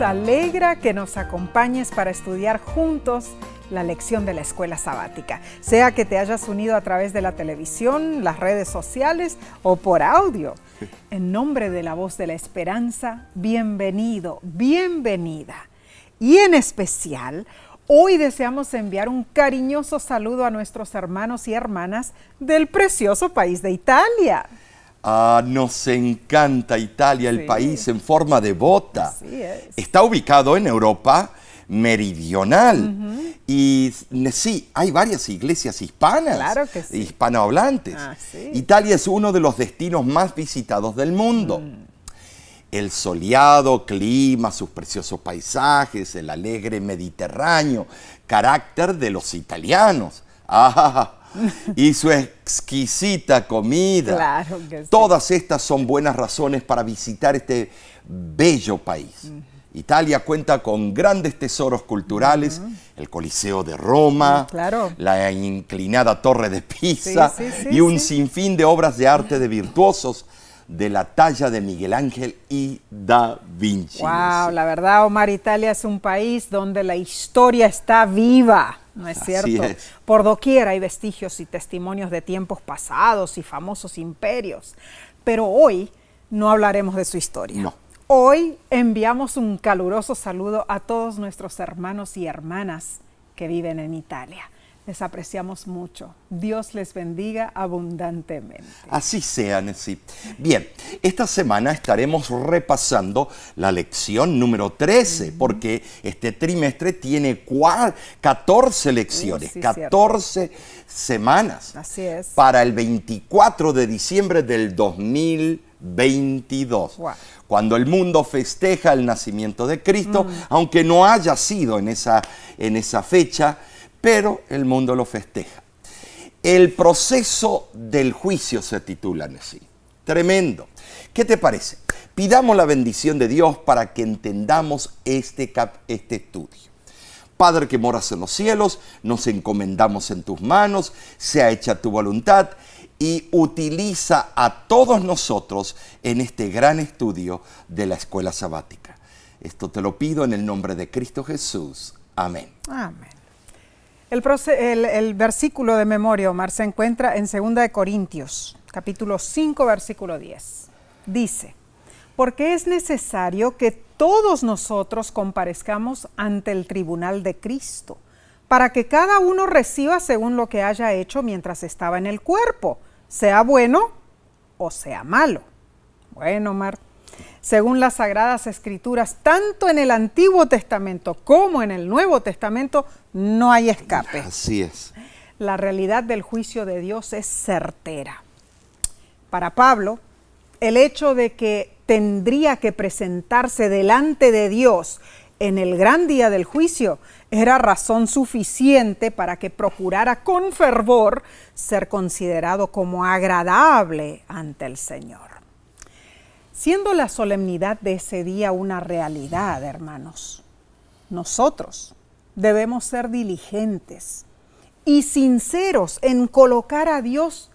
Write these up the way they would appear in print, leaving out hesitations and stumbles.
alegra que nos acompañes para estudiar juntos la lección de la escuela sabática, sea que te hayas unido a través de la televisión, las redes sociales o por audio. En nombre de la Voz de la Esperanza, bienvenido, bienvenida. Y en especial, hoy deseamos enviar un cariñoso saludo a nuestros hermanos y hermanas del precioso país de Italia. Nos encanta Italia, el país en forma de bota. Así es. Está ubicado en Europa meridional. Y sí, hay varias iglesias hispanas, Claro que sí. hispanohablantes. Sí. Italia es uno de los destinos más visitados del mundo. El soleado clima, sus preciosos paisajes, el alegre Mediterráneo, carácter de los italianos. Y su exquisita comida. Claro que sí. Todas estas son buenas razones para visitar este bello país. Italia cuenta con grandes tesoros culturales, el Coliseo de Roma, Claro. la inclinada Torre de Pisa Sí, y un sinfín de obras de arte de virtuosos de la talla de Miguel Ángel y Da Vinci. Wow, la verdad, Omar, Italia es un país donde la historia está viva, ¿no es cierto? Así es. Por doquier hay vestigios y testimonios de tiempos pasados y famosos imperios. Pero hoy no hablaremos de su historia. No. Hoy enviamos un caluroso saludo a todos nuestros hermanos y hermanas que viven en Italia. Les apreciamos mucho. Dios les bendiga abundantemente. Así sea, Nancy. Bien, esta semana estaremos repasando la lección número 13, porque este trimestre tiene 14 lecciones, Sí, 14 semanas. Así es. Para el 24 de diciembre del 2022. Wow. Cuando el mundo festeja el nacimiento de Cristo, aunque no haya sido en esa fecha, pero el mundo lo festeja. El proceso del juicio se titula así. Tremendo. ¿Qué te parece? Pidamos la bendición de Dios para que entendamos este estudio. Padre que moras en los cielos, nos encomendamos en tus manos, sea hecha tu voluntad y utiliza a todos nosotros en este gran estudio de la escuela sabática. Esto te lo pido en el nombre de Cristo Jesús. Amén. Amén. El versículo de memoria, Omar, se encuentra en 2 Corintios, capítulo 5, versículo 10. Dice, porque es necesario que todos nosotros comparezcamos ante el tribunal de Cristo, para que cada uno reciba según lo que haya hecho mientras estaba en el cuerpo, sea bueno o sea malo. Bueno, Omar, según las Sagradas Escrituras, tanto en el Antiguo Testamento como en el Nuevo Testamento, no hay escape. Así es. La realidad del juicio de Dios es certera. Para Pablo, el hecho de que tendría que presentarse delante de Dios en el gran día del juicio era razón suficiente para que procurara con fervor ser considerado como agradable ante el Señor. Siendo la solemnidad de ese día una realidad, hermanos, nosotros debemos ser diligentes y sinceros en colocar a Dios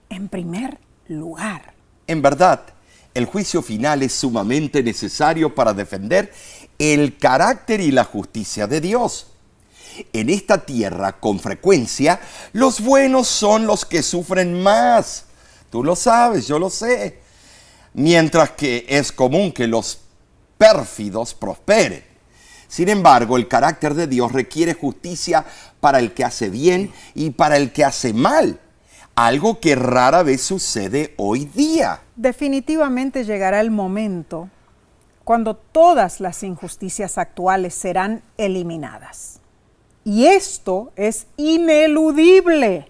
en primer lugar. En verdad, el juicio final es sumamente necesario para defender el carácter y la justicia de Dios. En esta tierra, con frecuencia, los buenos son los que sufren más. Tú lo sabes, yo lo sé. Mientras que es común que los pérfidos prosperen. Sin embargo, el carácter de Dios requiere justicia para el que hace bien y para el que hace mal, algo que rara vez sucede hoy día. Definitivamente llegará el momento cuando todas las injusticias actuales serán eliminadas. Y esto es ineludible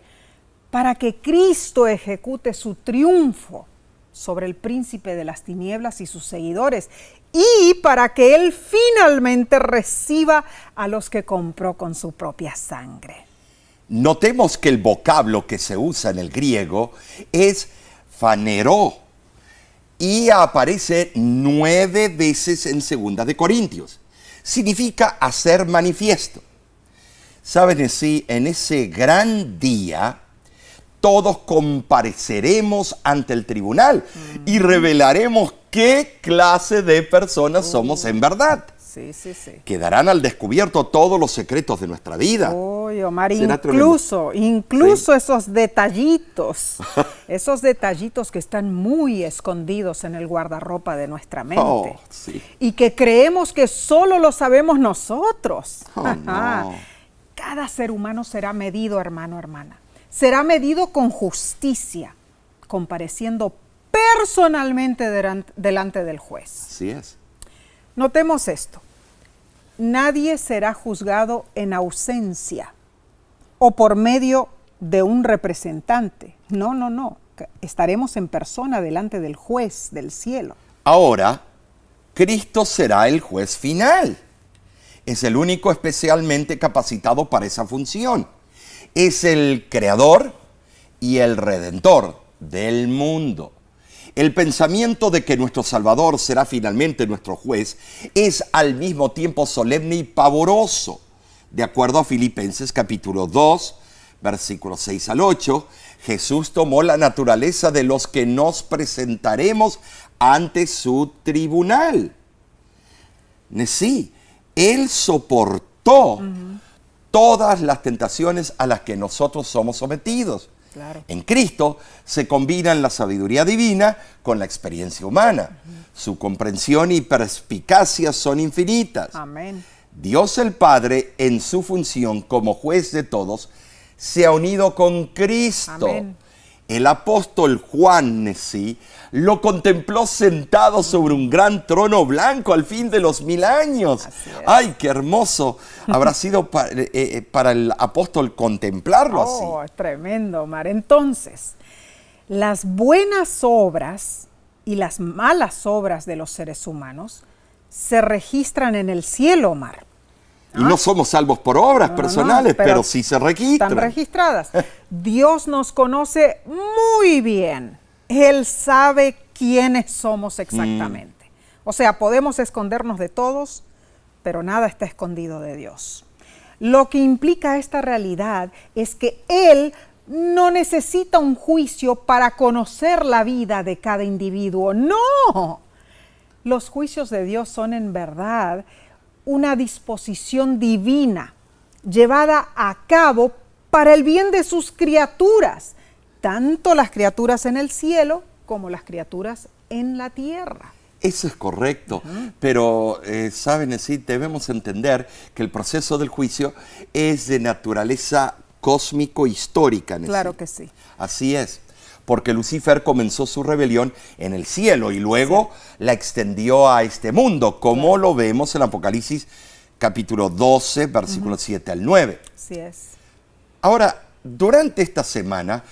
para que Cristo ejecute su triunfo sobre el príncipe de las tinieblas y sus seguidores, y para que Él finalmente reciba a los que compró con su propia sangre. Notemos que el vocablo que se usa en el griego es faneró y aparece 9 veces en 2 de Corintios. Significa hacer manifiesto. ¿Saben? Sí, en ese gran día todos compareceremos ante el tribunal y revelaremos qué clase de personas somos en verdad. Sí, sí, sí. Quedarán al descubierto todos los secretos de nuestra vida. Uy, Omar, Será incluso Sí. esos detallitos que están muy escondidos en el guardarropa de nuestra mente. Oh, sí. Y que creemos que solo lo sabemos nosotros. Oh, no. Cada ser humano será medido, hermano, hermana. Será medido con justicia, compareciendo personalmente delante del juez. Así es. Notemos esto. Nadie será juzgado en ausencia o por medio de un representante. No, no, no. Estaremos en persona delante del juez del cielo. Ahora, Cristo será el juez final. Es el único especialmente capacitado para esa función. Es el creador y el redentor del mundo. El pensamiento de que nuestro Salvador será finalmente nuestro juez es al mismo tiempo solemne y pavoroso. De acuerdo a Filipenses capítulo 2, versículos 6 al 8, Jesús tomó la naturaleza de los que nos presentaremos ante su tribunal. Sí, Él soportó todas las tentaciones a las que nosotros somos sometidos. Claro. En Cristo se combinan la sabiduría divina con la experiencia humana. Su comprensión y perspicacia son infinitas. Amén. Dios el Padre, en su función como juez de todos, se ha unido con Cristo. Amén. El apóstol Juan, sí, lo contempló sentado sobre un gran trono blanco al fin de los 1000 años. Así es. ¡Ay, qué hermoso! Habrá sido para el apóstol contemplarlo así. Oh, es tremendo, Omar. Entonces, las buenas obras y las malas obras de los seres humanos se registran en el cielo, Omar. Y no somos salvos por obras No, personales, pero pero sí se registran. Están registradas. Dios nos conoce muy bien. Él sabe quiénes somos exactamente. O sea, podemos escondernos de todos, pero nada está escondido de Dios. Lo que implica esta realidad es que Él no necesita un juicio para conocer la vida de cada individuo. ¡No! Los juicios de Dios son en verdad una disposición divina llevada a cabo para el bien de sus criaturas, tanto las criaturas en el cielo como las criaturas en la tierra. Eso es correcto, pero saben, sí, debemos entender que el proceso del juicio es de naturaleza cósmico-histórica. Claro que sí. Así es, porque Lucifer comenzó su rebelión en el cielo y luego la extendió a este mundo, como lo vemos en Apocalipsis capítulo 12, versículos 7 al 9. Así es. Ahora, durante esta semana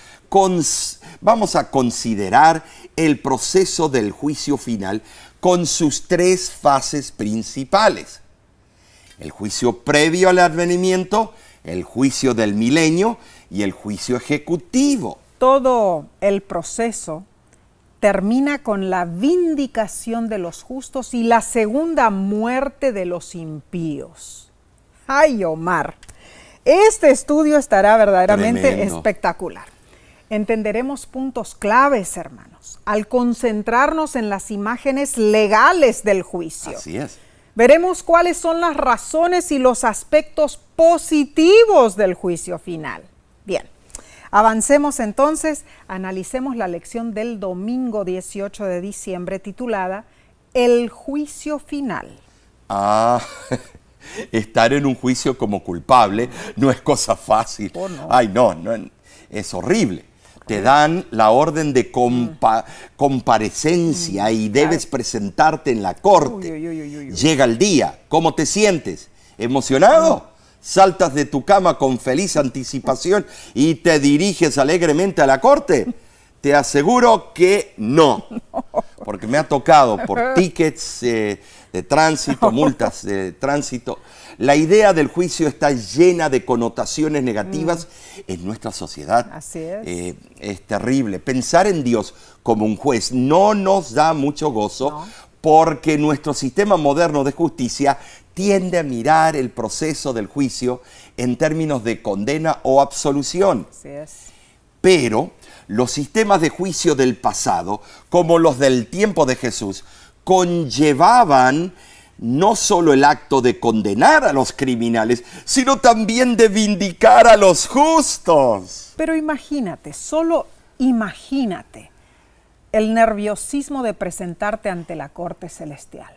vamos a considerar el proceso del juicio final con sus 3 fases principales. El juicio previo al advenimiento, el juicio del milenio y el juicio ejecutivo. Todo el proceso termina con la vindicación de los justos y la segunda muerte de los impíos. ¡Ay, Omar! Este estudio estará verdaderamente Tremendo. espectacular. Entenderemos puntos claves, hermanos, al concentrarnos en las imágenes legales del juicio. Así es. Veremos cuáles son las razones y los aspectos positivos del juicio final. Bien, avancemos entonces, analicemos la lección del domingo 18 de diciembre titulada El juicio final. Estar en un juicio como culpable no es cosa fácil. Oh, no. Ay, no, es horrible. Te dan la orden de comparecencia y debes presentarte en la corte. Uy, uy, uy, uy, uy. Llega el día. ¿Cómo te sientes? ¿Emocionado? ¿Saltas de tu cama con feliz anticipación y te diriges alegremente a la corte? Te aseguro que no. Porque me ha tocado por tickets de tránsito, multas de tránsito. La idea del juicio está llena de connotaciones negativas en nuestra sociedad. Así es. Es terrible. Pensar en Dios como un juez no nos da mucho gozo, No. porque nuestro sistema moderno de justicia tiende a mirar el proceso del juicio en términos de condena o absolución. Así es. Pero los sistemas de juicio del pasado, como los del tiempo de Jesús, conllevaban no solo el acto de condenar a los criminales, sino también de vindicar a los justos. Pero imagínate, solo imagínate el nerviosismo de presentarte ante la corte celestial.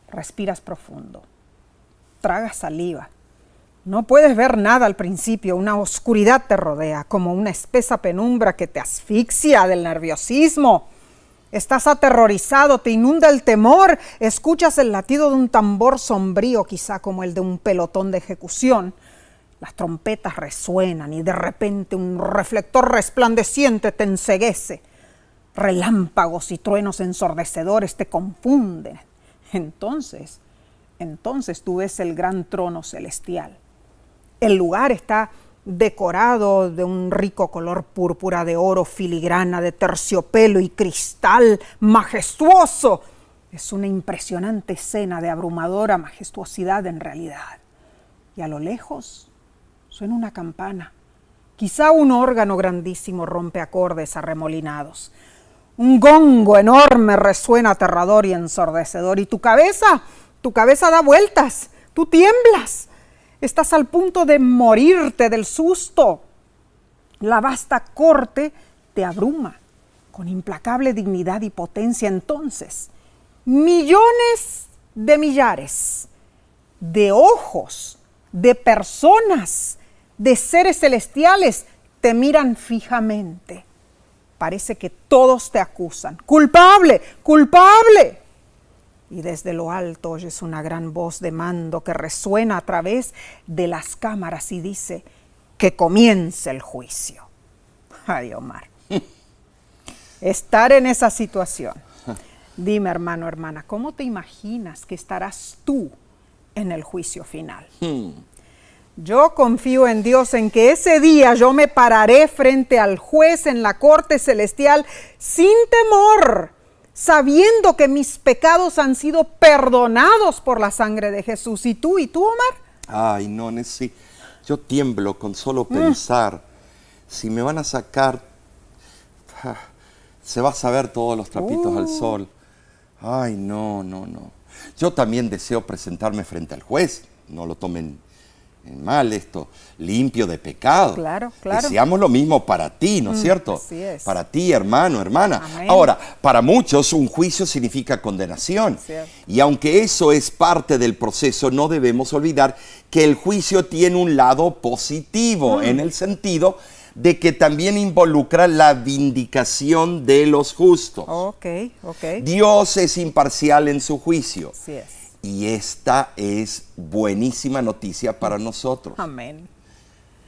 Respiras profundo, tragas saliva. No puedes ver nada al principio, una oscuridad te rodea, como una espesa penumbra que te asfixia del nerviosismo. Estás aterrorizado, te inunda el temor, escuchas el latido de un tambor sombrío, quizá como el de un pelotón de ejecución. Las trompetas resuenan y de repente un reflector resplandeciente te enceguece. Relámpagos y truenos ensordecedores te confunden. Entonces tú ves el gran trono celestial. El lugar está decorado de un rico color púrpura, de oro, filigrana, de terciopelo y cristal majestuoso. Es una impresionante escena de abrumadora majestuosidad en realidad. Y a lo lejos suena una campana. Quizá un órgano grandísimo rompe acordes arremolinados. Un gongo enorme resuena aterrador y ensordecedor. Y tu cabeza da vueltas, tú tiemblas. Estás al punto de morirte del susto. La vasta corte te abruma con implacable dignidad y potencia. Entonces, millones de millares de ojos, de personas, de seres celestiales te miran fijamente. Parece que todos te acusan. ¡Culpable! ¡Culpable! Y desde lo alto oyes una gran voz de mando que resuena a través de las cámaras y dice: que comience el juicio. Ay, Omar. Estar en esa situación. Dime, hermano, hermana, ¿cómo te imaginas que estarás tú en el juicio final? Yo confío en Dios, en que ese día yo me pararé frente al juez en la corte celestial sin temor, sabiendo que mis pecados han sido perdonados por la sangre de Jesús. ¿Y tú, Omar? Ay, no, Nessie, yo tiemblo con solo pensar. Si me van a sacar, se va a saber todos los trapitos al sol. Ay, no. Yo también deseo presentarme frente al juez. No lo tomen en mal esto, limpio de pecado. Claro. Deseamos lo mismo para ti, ¿no es cierto? Así es. Para ti, hermano, hermana. Amén. Ahora, para muchos un juicio significa condenación. Y aunque eso es parte del proceso, no debemos olvidar que el juicio tiene un lado positivo, en el sentido de que también involucra la vindicación de los justos. Ok. Dios es imparcial en su juicio. Así es. Y esta es buenísima noticia para nosotros. Amén.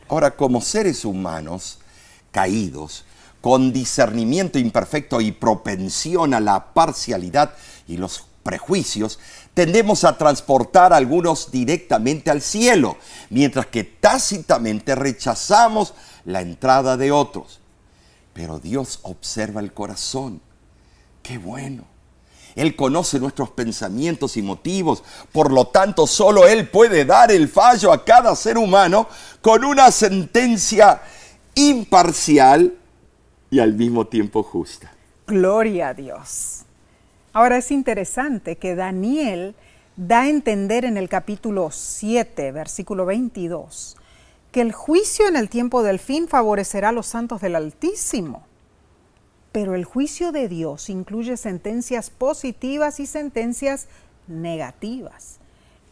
Ahora, como seres humanos caídos, con discernimiento imperfecto y propensión a la parcialidad y los prejuicios, tendemos a transportar a algunos directamente al cielo, mientras que tácitamente rechazamos la entrada de otros. Pero Dios observa el corazón. ¡Qué bueno! Él conoce nuestros pensamientos y motivos, por lo tanto solo Él puede dar el fallo a cada ser humano con una sentencia imparcial y al mismo tiempo justa. Gloria a Dios. Ahora es interesante que Daniel da a entender en el capítulo 7, versículo 22, que el juicio en el tiempo del fin favorecerá a los santos del Altísimo. Pero el juicio de Dios incluye sentencias positivas y sentencias negativas.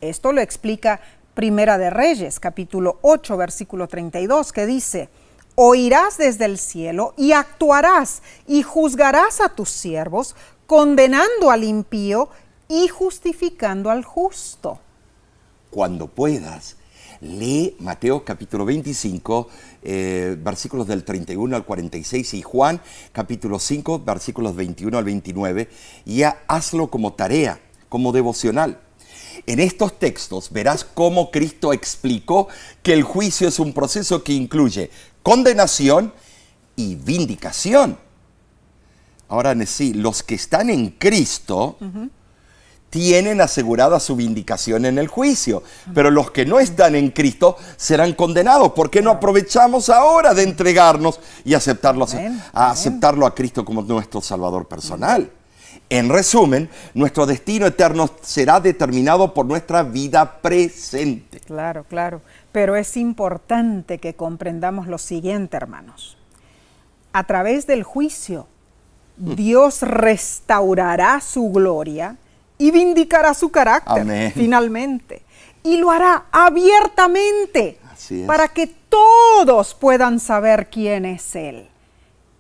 Esto lo explica Primera de Reyes, capítulo 8, versículo 32, que dice: oirás desde el cielo y actuarás y juzgarás a tus siervos, condenando al impío y justificando al justo. Cuando puedas, lee Mateo capítulo 25, versículos del 31 al 46 y Juan capítulo 5, versículos 21 al 29 y hazlo como tarea, como devocional. En estos textos verás cómo Cristo explicó que el juicio es un proceso que incluye condenación y vindicación. Ahora, sí, los que están en Cristo tienen asegurada su vindicación en el juicio, pero los que no están en Cristo serán condenados. ¿Por qué no aprovechamos ahora de entregarnos y aceptarlo a Cristo como nuestro Salvador personal? En resumen, nuestro destino eterno será determinado por nuestra vida presente. Claro, claro. Pero es importante que comprendamos lo siguiente, hermanos. A través del juicio, Dios restaurará su gloria y vindicará su carácter, Amén. Finalmente. Y lo hará abiertamente, Así es. para que todos puedan saber quién es Él.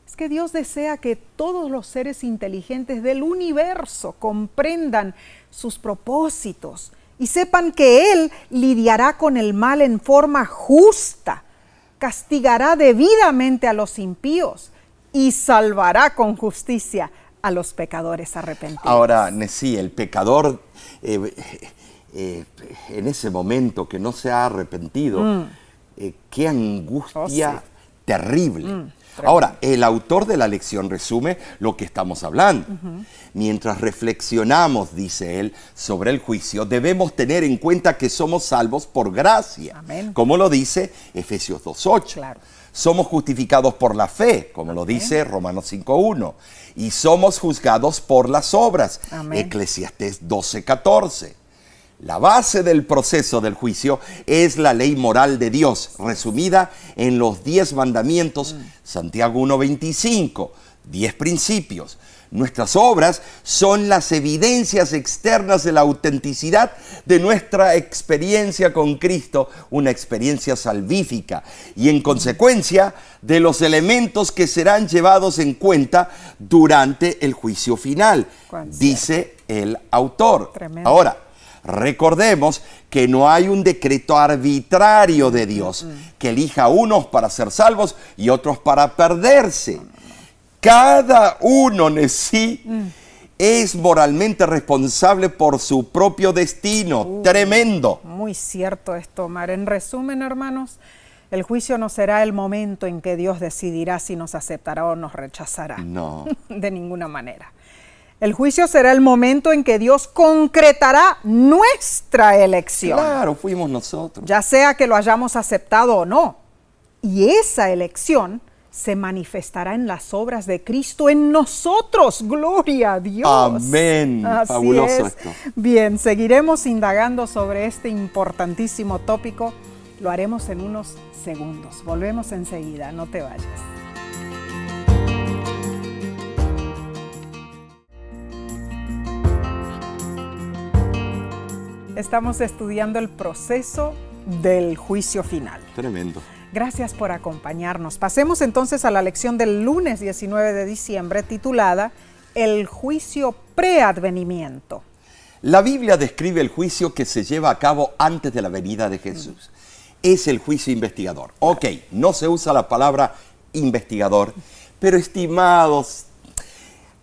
Es que Dios desea que todos los seres inteligentes del universo comprendan sus propósitos y sepan que Él lidiará con el mal en forma justa, castigará debidamente a los impíos y salvará con justicia a los pecadores arrepentidos. Ahora, Nesí, el pecador en ese momento que no se ha arrepentido, qué angustia terrible. Ahora, el autor de la lección resume lo que estamos hablando. Mientras reflexionamos, dice él, sobre el juicio, debemos tener en cuenta que somos salvos por gracia, Amén. como lo dice Efesios 2:8. Claro. Somos justificados por la fe, como lo dice Romanos 5:1. Y somos juzgados por las obras, Amén. Eclesiastés 12:14. La base del proceso del juicio es la ley moral de Dios, resumida en los 10 mandamientos, Santiago 1:25, 10 principios. Nuestras obras son las evidencias externas de la autenticidad de nuestra experiencia con Cristo, una experiencia salvífica, y en consecuencia de los elementos que serán llevados en cuenta durante el juicio final, dice el autor. Tremendo. Ahora, recordemos que no hay un decreto arbitrario de Dios que elija a unos para ser salvos y otros para perderse. Cada uno es moralmente responsable por su propio destino. Tremendo. Muy cierto esto, Omar. En resumen, hermanos, el juicio no será el momento en que Dios decidirá si nos aceptará o nos rechazará. No. De ninguna manera. El juicio será el momento en que Dios concretará nuestra elección. Claro, fuimos nosotros. Ya sea que lo hayamos aceptado o no. Y esa elección se manifestará en las obras de Cristo en nosotros. ¡Gloria a Dios! Amén. Así Fabuloso es. esto. Bien, seguiremos indagando sobre este importantísimo tópico. Lo haremos en unos segundos. Volvemos enseguida, no te vayas. Estamos estudiando el proceso del juicio final. Tremendo. Gracias por acompañarnos. Pasemos entonces a la lección del lunes 19 de diciembre titulada El juicio preadvenimiento. La Biblia describe el juicio que se lleva a cabo antes de la venida de Jesús. Es el juicio investigador. Ok, no se usa la palabra investigador, pero estimados,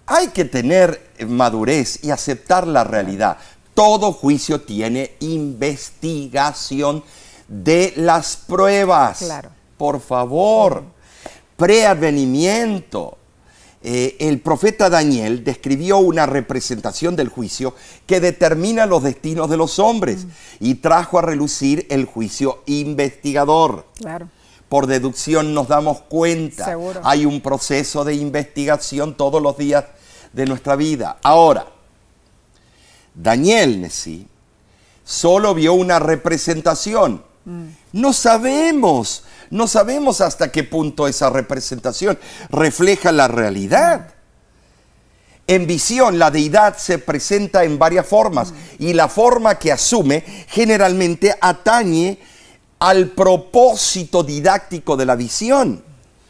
hay que tener madurez y aceptar la realidad. Todo juicio tiene investigación de las pruebas. Claro. Por favor, preadvenimiento. El profeta Daniel describió una representación del juicio que determina los destinos de los hombres y trajo a relucir el juicio investigador. Claro. Por deducción nos damos cuenta. Seguro. Hay un proceso de investigación todos los días de nuestra vida. Ahora, Daniel, Nesí, solo vio una representación. No sabemos hasta qué punto esa representación refleja la realidad. En visión, la deidad se presenta en varias formas y la forma que asume generalmente atañe al propósito didáctico de la visión.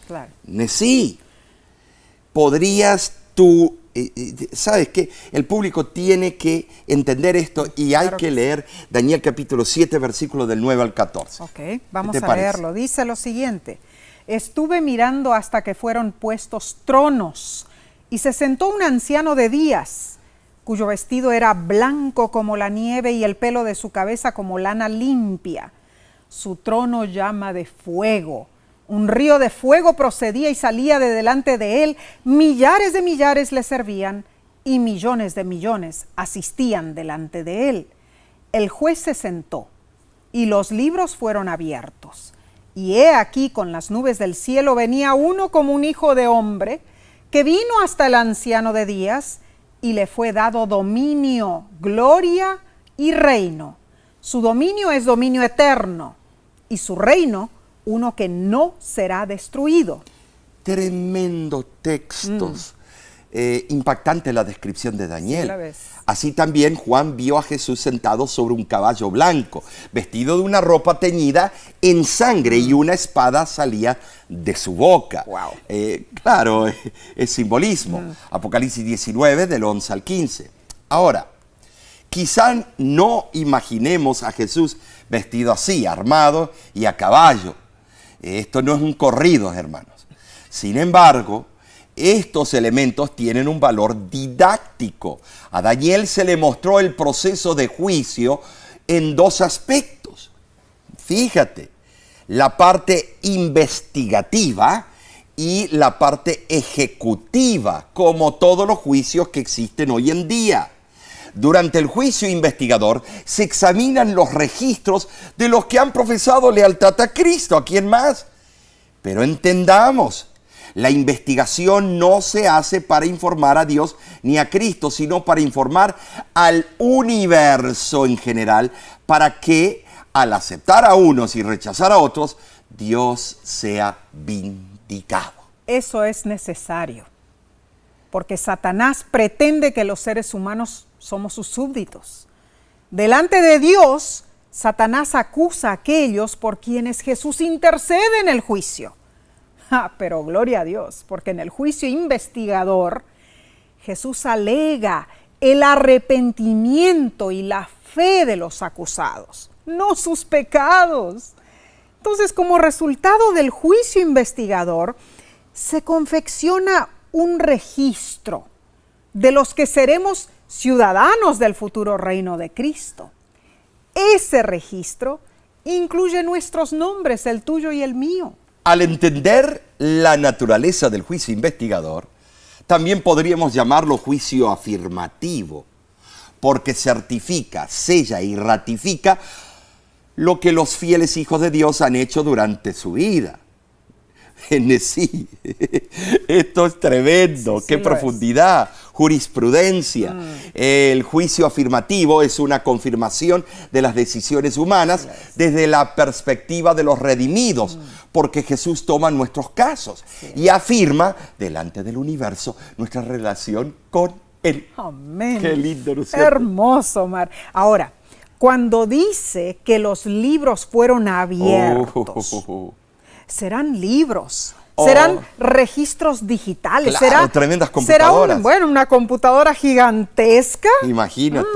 Claro. Nesí, ¿podrías tú... ¿Sabes qué? El público tiene que entender esto y hay Claro que que leer Daniel capítulo 7, versículos del 9 al 14. Ok, vamos ¿Qué te a parece? leerlo. Dice lo siguiente. Estuve mirando hasta que fueron puestos tronos y se sentó un anciano de días, cuyo vestido era blanco como la nieve y el pelo de su cabeza como lana limpia. Su trono llama de fuego. Un río de fuego procedía y salía de delante de él. Millares de millares le servían y millones de millones asistían delante de él. El juez se sentó y los libros fueron abiertos. Y he aquí con las nubes del cielo venía uno como un hijo de hombre que vino hasta el anciano de días y le fue dado dominio, gloria y reino. Su dominio es dominio eterno y su reino uno que no será destruido. Tremendo textos. Impactante la descripción de Daniel. Sí, la ves. Así también Juan vio a Jesús sentado sobre un caballo blanco, vestido de una ropa teñida en sangre y una espada salía de su boca. Wow. Claro, es simbolismo. Apocalipsis 19, del 11 al 15. Ahora, quizá no imaginemos a Jesús vestido así, armado y a caballo. Esto no es un corrido, hermanos. Sin embargo, estos elementos tienen un valor didáctico. A Daniel se le mostró el proceso de juicio en dos aspectos. Fíjate, la parte investigativa y la parte ejecutiva, como todos los juicios que existen hoy en día. Durante el juicio investigador se examinan los registros de los que han profesado lealtad a Cristo. ¿A quién más? Pero entendamos, la investigación no se hace para informar a Dios ni a Cristo, sino para informar al universo en general, para que al aceptar a unos y rechazar a otros, Dios sea vindicado. Eso es necesario, porque Satanás pretende que los seres humanos somos sus súbditos. Delante de Dios, Satanás acusa a aquellos por quienes Jesús intercede en el juicio. Pero gloria a Dios, porque en el juicio investigador, Jesús alega el arrepentimiento y la fe de los acusados, no sus pecados. Entonces, como resultado del juicio investigador, se confecciona un registro de los que seremos ciudadanos del futuro reino de Cristo. Ese registro incluye nuestros nombres, el tuyo y el mío. Al entender la naturaleza del juicio investigador, también podríamos llamarlo juicio afirmativo, porque certifica, sella y ratifica lo que los fieles hijos de Dios han hecho durante su vida. Sí, esto es tremendo, sí, qué profundidad, jurisprudencia. El juicio afirmativo es una confirmación de las decisiones humanas desde la perspectiva de los redimidos, porque Jesús toma nuestros casos y afirma delante del universo nuestra relación con Él. Amén. Qué lindo, ¿no es cierto? Hermoso, Omar. Ahora, cuando dice que los libros fueron abiertos, serán libros, serán registros digitales, Claro, tremendas computadoras. Será una computadora gigantesca. Imagínate.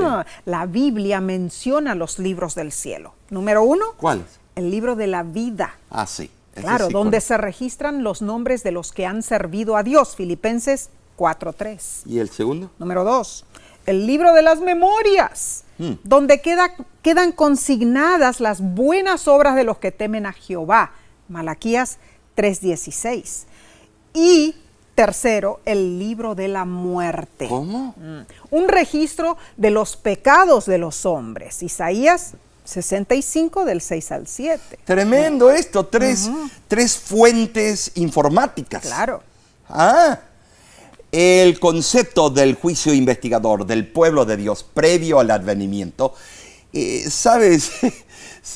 La Biblia menciona los libros del cielo. Número 1. ¿Cuáles? El libro de la vida. Ah, sí. Ese Claro, sí donde conozco. se registran los nombres de los que han servido a Dios. Filipenses 4:3. ¿Y el segundo? Número 2, el libro de las memorias, donde quedan consignadas las buenas obras de los que temen a Jehová. Malaquías 3:16. Y tercero, el libro de la muerte. ¿Cómo? Un registro de los pecados de los hombres. Isaías 65, del 6 al 7. Tremendo esto, tres fuentes informáticas. Claro. El concepto del juicio investigador del pueblo de Dios previo al advenimiento, ¿sabes?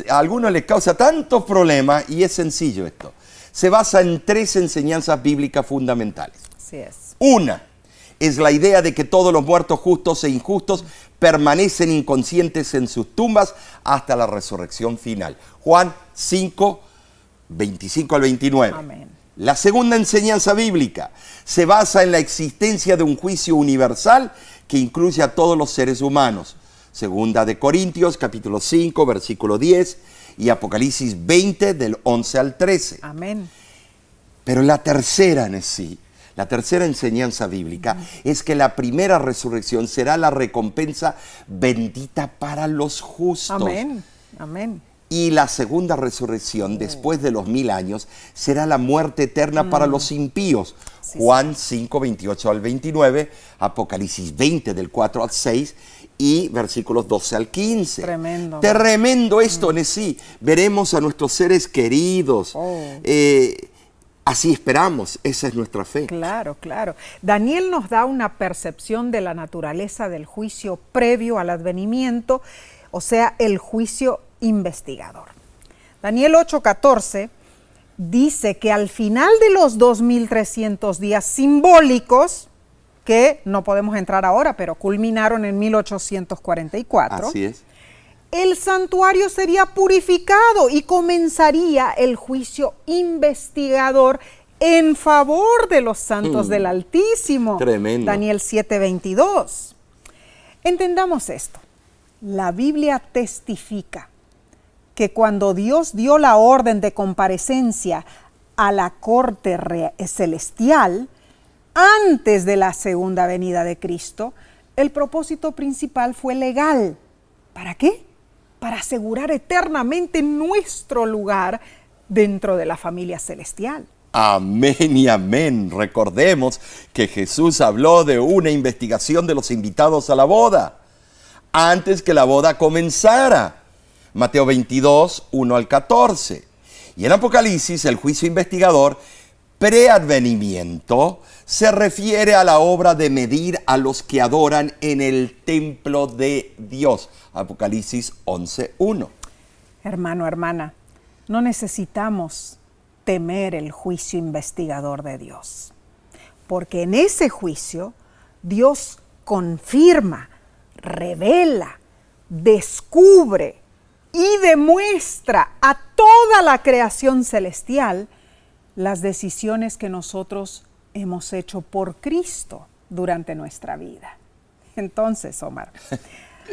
A algunos les causa tantos problemas y es sencillo esto. Se basa en tres enseñanzas bíblicas fundamentales. Así es. Una es la idea de que todos los muertos justos e injustos permanecen inconscientes en sus tumbas hasta la resurrección final. Juan 5, 25 al 29. Amén. La segunda enseñanza bíblica se basa en la existencia de un juicio universal que incluye a todos los seres humanos. Segunda de Corintios, capítulo 5, versículo 10 y Apocalipsis 20, del 11 al 13. Amén. Pero la tercera la tercera enseñanza bíblica es que la primera resurrección será la recompensa bendita para los justos. Amén. Amén. Y la segunda resurrección, después de los 1000 años, será la muerte eterna para los impíos. Sí, Juan 5, 28 al 29, Apocalipsis 20, del 4 al 6 y versículos 12 al 15. Tremendo. Tremendo esto, Nesí. Veremos a nuestros seres queridos. Así esperamos, esa es nuestra fe. Claro, claro. Daniel nos da una percepción de la naturaleza del juicio previo al advenimiento, o sea, el juicio investigador. Daniel 8:14 dice que al final de los 2300 días simbólicos, que no podemos entrar ahora, pero culminaron en 1844. Así es. El santuario sería purificado y comenzaría el juicio investigador en favor de los santos del Altísimo. Tremendo. Daniel 7:22. Entendamos esto. La Biblia testifica que cuando Dios dio la orden de comparecencia a la corte celestial, antes de la segunda venida de Cristo, el propósito principal fue legal. ¿Para qué? Para asegurar eternamente nuestro lugar dentro de la familia celestial. Amén y amén. Recordemos que Jesús habló de una investigación de los invitados a la boda, antes que la boda comenzara. Mateo 22, 1 al 14. Y en Apocalipsis, el juicio investigador preadvenimiento se refiere a la obra de medir a los que adoran en el templo de Dios. Apocalipsis 11:1. Hermano, hermana, no necesitamos temer el juicio investigador de Dios, porque en ese juicio Dios confirma, revela, descubre y demuestra a toda la creación celestial las decisiones que nosotros hemos hecho por Cristo durante nuestra vida. Entonces, Omar,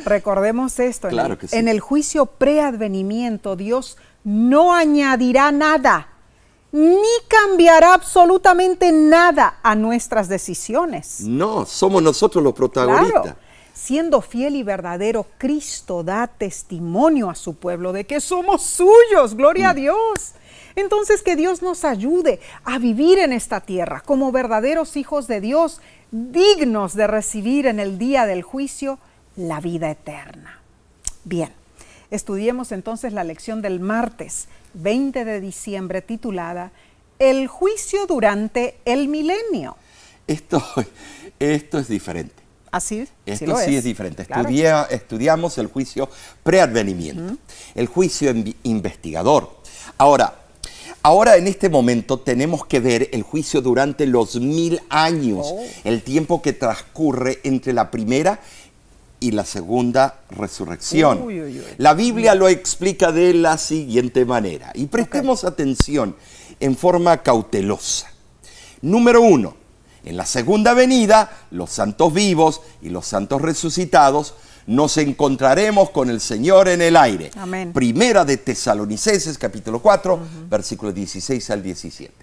recordemos esto. Claro que sí. En el juicio preadvenimiento, Dios no añadirá nada, ni cambiará absolutamente nada a nuestras decisiones. No, somos nosotros los protagonistas. Claro. Siendo fiel y verdadero, Cristo da testimonio a su pueblo de que somos suyos. ¡Gloria a Dios! Entonces, que Dios nos ayude a vivir en esta tierra como verdaderos hijos de Dios, dignos de recibir en el día del juicio la vida eterna. Bien, estudiemos entonces la lección del martes 20 de diciembre titulada El juicio durante el milenio. Esto es diferente. Así, Esto sí es diferente. Claro. Estudiamos el juicio preadvenimiento, el juicio investigador. Ahora en este momento tenemos que ver el juicio durante los 1000 años, el tiempo que transcurre entre la primera y la segunda resurrección. Uy, uy, uy. La Biblia lo explica de la siguiente manera, y prestemos atención en forma cautelosa. Número 1. En la segunda venida, los santos vivos y los santos resucitados nos encontraremos con el Señor en el aire. Amén. Primera de Tesalonicenses, capítulo 4, versículos 16 al 17.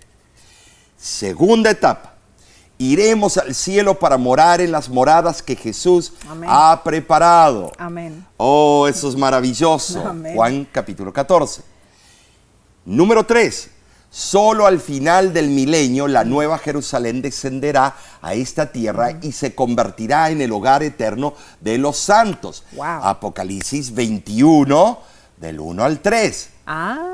Segunda etapa. Iremos al cielo para morar en las moradas que Jesús Amén. ha preparado. Amén. Oh, eso es maravilloso. Amén. Juan capítulo 14. Número 3. Solo al final del milenio la nueva Jerusalén descenderá a esta tierra y se convertirá en el hogar eterno de los santos. Wow. Apocalipsis 21, del 1 al 3.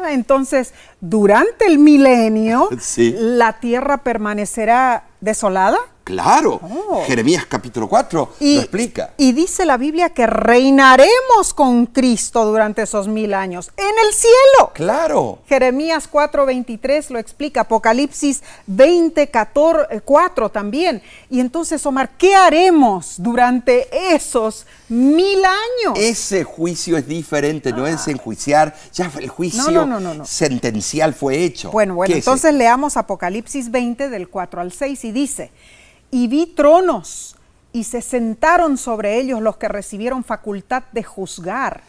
Entonces, durante el milenio, Sí. ¿la tierra permanecerá desolada? Claro, Oh. Jeremías capítulo 4 lo explica. Y dice la Biblia que reinaremos con Cristo durante esos 1000 años en el cielo. Claro. Jeremías 4:23 lo explica, Apocalipsis 20:4 también. Y entonces, Omar, ¿qué haremos durante esos 1000 años? Ese juicio es diferente, no es enjuiciar, ya el juicio No. sentencial fue hecho. Bueno, ¿Qué es entonces leamos Apocalipsis 20 del 4 al 6 y dice: Y vi tronos, y se sentaron sobre ellos los que recibieron facultad de juzgar.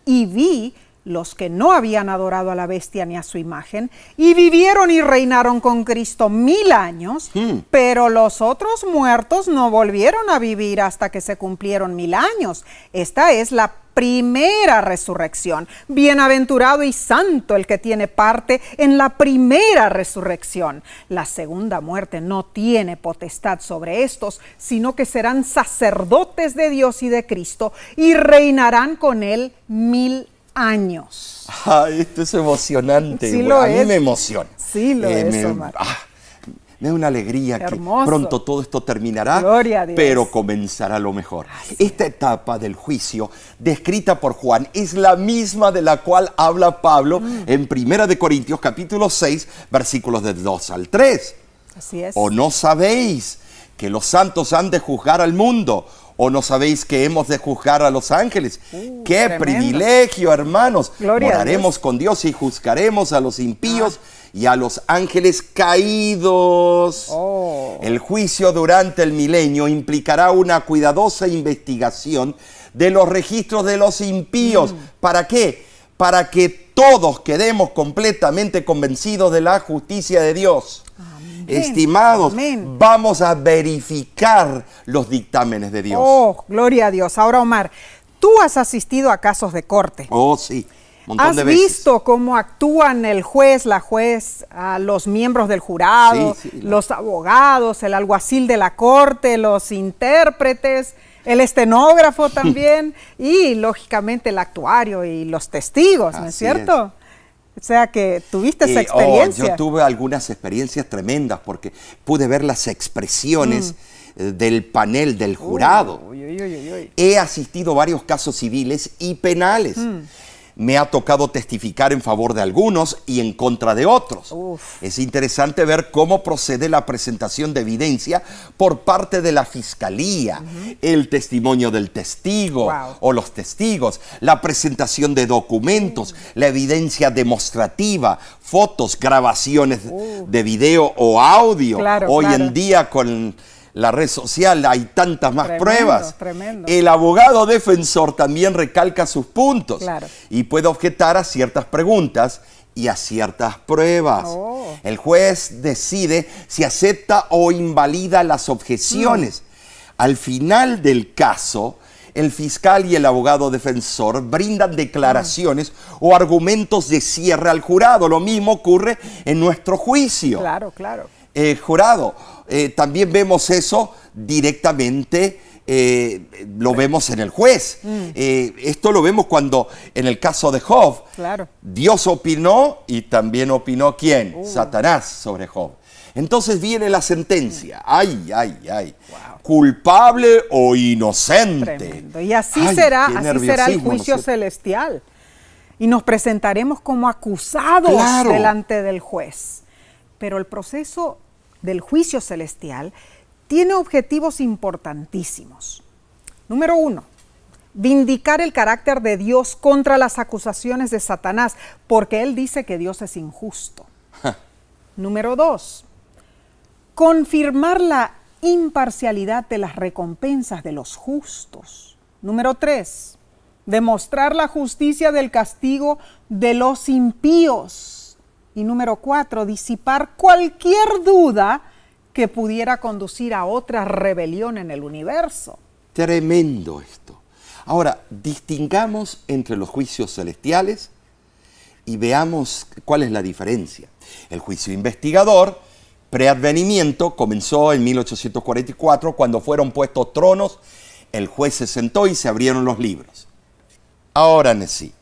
Y vi los que no habían adorado a la bestia ni a su imagen, y vivieron y reinaron con Cristo 1000 años, pero los otros muertos no volvieron a vivir hasta que se cumplieron 1000 años. Esta es la primera resurrección. Bienaventurado y santo el que tiene parte en la primera resurrección. La segunda muerte no tiene potestad sobre estos, sino que serán sacerdotes de Dios y de Cristo y reinarán con él 1000 años. Esto es emocionante, Sí güey. lo A mí es. me emociona. Sí lo es, Omar. Me da una alegría Hermoso. que pronto todo esto terminará, Gloria a Dios. pero comenzará lo mejor. Así Esta etapa del juicio descrita por Juan es la misma de la cual habla Pablo en 1 de Corintios capítulo 6, versículos del 2 al 3. Así es. ¿O no sabéis que los santos han de juzgar al mundo? ¿O no sabéis que hemos de juzgar a los ángeles? ¡Qué tremendo. privilegio, hermanos! Gloria a Moraremos Dios. con Dios y juzgaremos a los impíos y a los ángeles caídos. Oh. El juicio durante el milenio implicará una cuidadosa investigación de los registros de los impíos. ¿Para qué? Para que todos quedemos completamente convencidos de la justicia de Dios. Estimados, Amén. vamos a verificar los dictámenes de Dios. Oh, gloria a Dios. Ahora, Omar, tú has asistido a casos de corte. Oh, sí, montón ¿Has de veces. visto cómo actúan el juez, la juez, los miembros del jurado, Sí, los abogados, el alguacil de la corte, los intérpretes, el estenógrafo también y, lógicamente, el actuario y los testigos, ¿no es Así cierto? O sea que tuviste esa experiencia. Yo tuve algunas experiencias tremendas porque pude ver las expresiones del panel del jurado. Uy, uy, uy, uy. He asistido a varios casos civiles y penales. Me ha tocado testificar en favor de algunos y en contra de otros. Uf. Es interesante ver cómo procede la presentación de evidencia por parte de la fiscalía, el testimonio del testigo Wow. o los testigos, la presentación de documentos, la evidencia demostrativa, fotos, grabaciones de video o audio. Claro, Hoy claro. en día con la red social hay tantas más Tremendo, pruebas. tremendo. El abogado defensor también recalca sus puntos Claro. y puede objetar a ciertas preguntas y a ciertas pruebas. Oh. El juez decide si acepta o invalida las objeciones. Al final del caso, el fiscal y el abogado defensor brindan declaraciones o argumentos de cierre al jurado. Lo mismo ocurre en nuestro juicio. Claro, claro. Jurado, también vemos eso directamente, lo vemos en el juez. Esto lo vemos cuando en el caso de Job, Claro. Dios opinó y también opinó ¿quién? Satanás sobre Job. Entonces viene la sentencia. Ay, ay, ay. Wow. Culpable o inocente. Tremendo. Y así Ay, será, qué así será el nerviosismo, ¿no es juicio cierto? celestial. Y nos presentaremos como acusados Claro. delante del juez. Pero el proceso del juicio celestial tiene objetivos importantísimos. Número 1, vindicar el carácter de Dios contra las acusaciones de Satanás, porque él dice que Dios es injusto. Número 2, confirmar la imparcialidad de las recompensas de los justos. Número 3, demostrar la justicia del castigo de los impíos. Y número 4, disipar cualquier duda que pudiera conducir a otra rebelión en el universo. Tremendo esto. Ahora, distingamos entre los juicios celestiales y veamos cuál es la diferencia. El juicio investigador, preadvenimiento, comenzó en 1844 cuando fueron puestos tronos, el juez se sentó y se abrieron los libros. Ahora sí.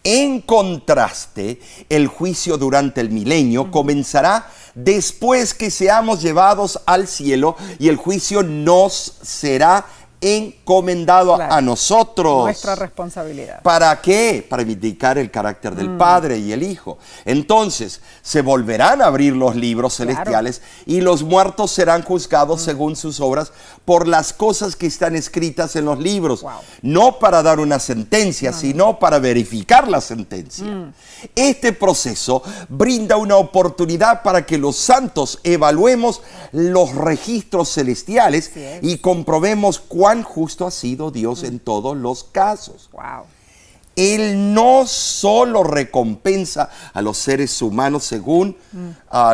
En contraste, el juicio durante el milenio comenzará después que seamos llevados al cielo y el juicio nos será encomendado Claro. a nosotros. Nuestra responsabilidad. ¿Para qué? Para vindicar el carácter del Padre y el Hijo. Entonces, se volverán a abrir los libros celestiales y los muertos serán juzgados según sus obras por las cosas que están escritas en los libros. Wow. No para dar una sentencia, sino para verificar la sentencia. Este proceso brinda una oportunidad para que los santos evaluemos los registros celestiales Así es. y comprobemos cuán justo ha sido Dios en todos los casos. Wow. Él no solo recompensa a los seres humanos según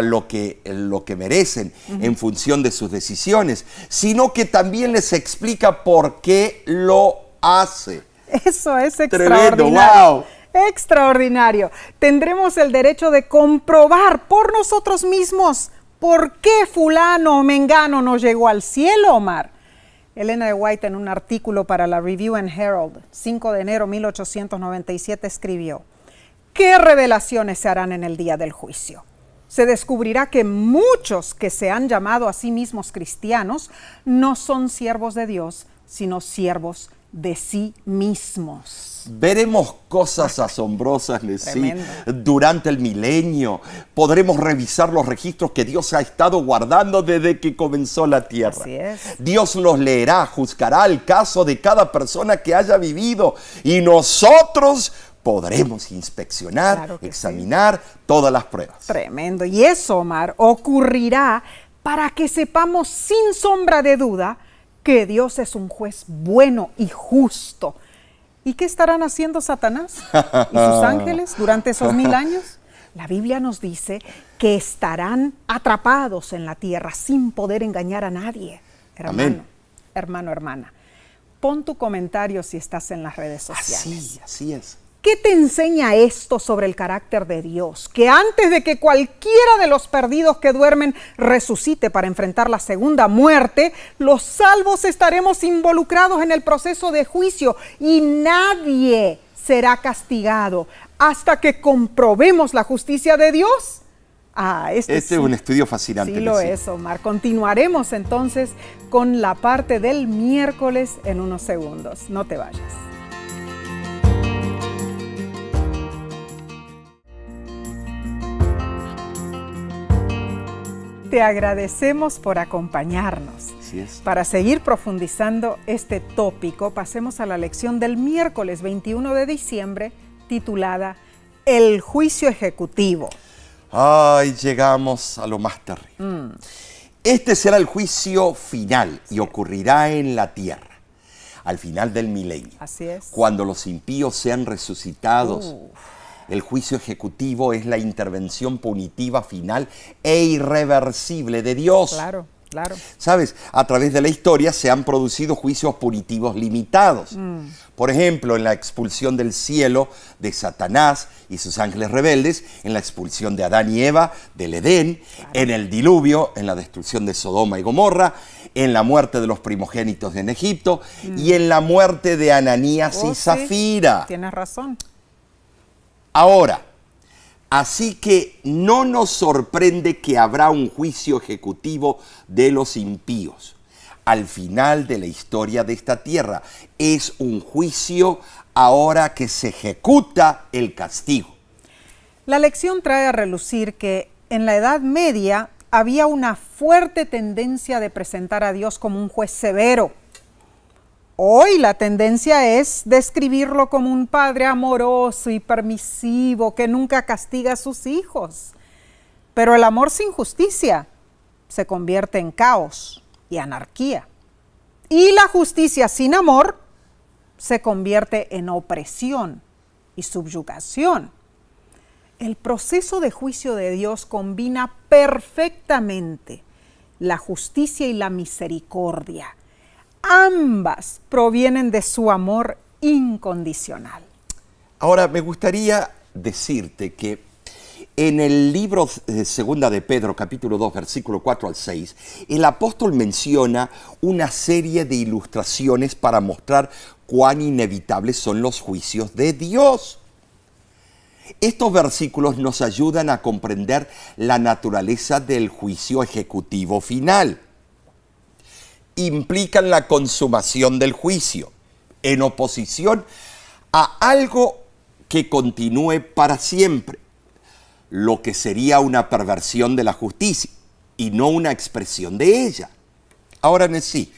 lo que merecen en función de sus decisiones, sino que también les explica por qué lo hace. Eso es Tremendo, extraordinario. wow. Extraordinario. Tendremos el derecho de comprobar por nosotros mismos por qué fulano o mengano no llegó al cielo, Omar. Elena de White, en un artículo para la Review and Herald, 5 de enero de 1897, escribió: ¿qué revelaciones se harán en el día del juicio? se descubrirá que muchos que se han llamado a sí mismos cristianos no son siervos de Dios, sino siervos de sí mismos. Veremos cosas asombrosas, Leslie, Tremendo. durante el milenio. Podremos revisar los registros que Dios ha estado guardando desde que comenzó la tierra. Así es. Dios los leerá, juzgará el caso de cada persona que haya vivido y nosotros podremos inspeccionar, Claro que examinar todas las pruebas. Tremendo. Y eso, Omar, ocurrirá para que sepamos sin sombra de duda que Dios es un juez bueno y justo. ¿Y qué estarán haciendo Satanás y sus ángeles durante esos 1000 años? La Biblia nos dice que estarán atrapados en la tierra sin poder engañar a nadie. Hermano, Amén. hermana, pon tu comentario si estás en las redes sociales. Así es. ¿Qué te enseña esto sobre el carácter de Dios? Que antes de que cualquiera de los perdidos que duermen resucite para enfrentar la segunda muerte, los salvos estaremos involucrados en el proceso de juicio y nadie será castigado hasta que comprobemos la justicia de Dios. Este es un estudio fascinante. Sí lo Leslie. es, Omar. Continuaremos entonces con la parte del miércoles en unos segundos. No te vayas. Te agradecemos por acompañarnos. Así es. Para seguir profundizando este tópico, pasemos a la lección del miércoles 21 de diciembre, titulada El juicio ejecutivo. Ay, llegamos a lo más terrible. Este será el juicio final y ocurrirá en la tierra, al final del milenio. Así es. Cuando los impíos sean resucitados. El juicio ejecutivo es la intervención punitiva final e irreversible de Dios. Claro. ¿Sabes? A través de la historia se han producido juicios punitivos limitados. Por ejemplo, en la expulsión del cielo de Satanás y sus ángeles rebeldes, en la expulsión de Adán y Eva del Edén, en el diluvio, en la destrucción de Sodoma y Gomorra, en la muerte de los primogénitos en Egipto y en la muerte de Ananías y Zafira. Tienes razón. Ahora, así que no nos sorprende que habrá un juicio ejecutivo de los impíos al final de la historia de esta tierra. Es un juicio ahora que se ejecuta el castigo. La lección trae a relucir que en la Edad Media había una fuerte tendencia de presentar a Dios como un juez severo. Hoy la tendencia es describirlo como un padre amoroso y permisivo que nunca castiga a sus hijos. Pero el amor sin justicia se convierte en caos y anarquía. Y la justicia sin amor se convierte en opresión y subyugación. El proceso de juicio de Dios combina perfectamente la justicia y la misericordia. Ambas provienen de su amor incondicional. Ahora, me gustaría decirte que en el libro de Segunda de Pedro, capítulo 2, versículo 4 al 6, el apóstol menciona una serie de ilustraciones para mostrar cuán inevitables son los juicios de Dios. Estos versículos nos ayudan a comprender la naturaleza del juicio ejecutivo final. Implican la consumación del juicio en oposición a algo que continúe para siempre, lo que sería una perversión de la justicia y no una expresión de ella. Ahora en sí,